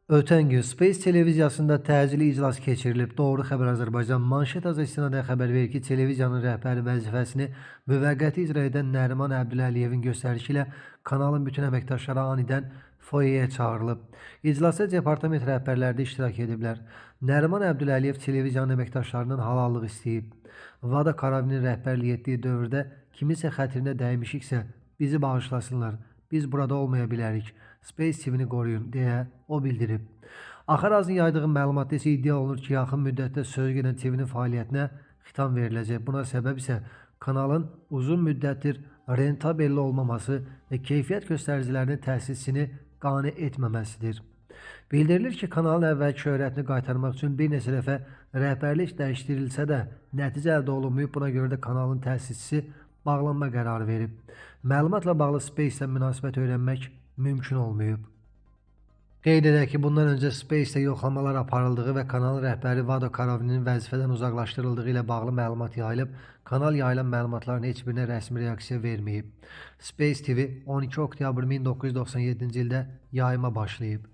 Ötən gün Space televiziyasında təcili iclas keçirilib. Doğru Xəbər Azərbaycan manşet azəçisində xəbər verir ki, televiziyanın rəhbəri vəzifəsini müvəqqəti icra edən Nəriman Əbdüləliyevin göstərişi ilə kanalın bütün əməkdaşları anidən foyeyə çağırılıb. İclasda departament rəhbərləri də iştirak ediblər. Nəriman Əbdüləliyev televiziyanın əməkdaşlarından halallıq istəyib. Vada Karavinin rəhbərlik etdiyi dövrdə kimisə xətrinə dəymişiksə bizi bağışlasınlar. Biz burada olmaya bilərik. Space TV-ni qoruyun deyə o bildirib. Axarazın yaydığı məlumatda isə iddia olunur ki, yaxın müddətdə sözügedən TV-nin fəaliyyətinə xitam veriləcək. Buna səbəb isə kanalın uzun müddətdir rentabelli olmaması və keyfiyyət göstəricilərinin təsisini qane etməməsidir. Bildirilir ki, kanalın əvvəlki şöhrətini qaytarmaq üçün bir neçə dəfə rəhbərlik dəyişdirilsə də nəticə əldə olunmayıb. Buna görə də kanalın təsisçisi bağlanma qərarı verib. Məlumatla bağlı Space-lə münasibət öyrənmək mümkün olmayıb. Qeyd edək ki, bundan öncə Space-də yoxlamalar aparıldığı və kanalın rəhbəri Vado Karavinin vəzifədən uzaqlaşdırıldığı ilə bağlı məlumat yayılıb. Kanal yayılan məlumatların heç birinə rəsmi reaksiya verməyib. Space TV 12 oktyabr 1997-ci ildə yayıma başlayıb.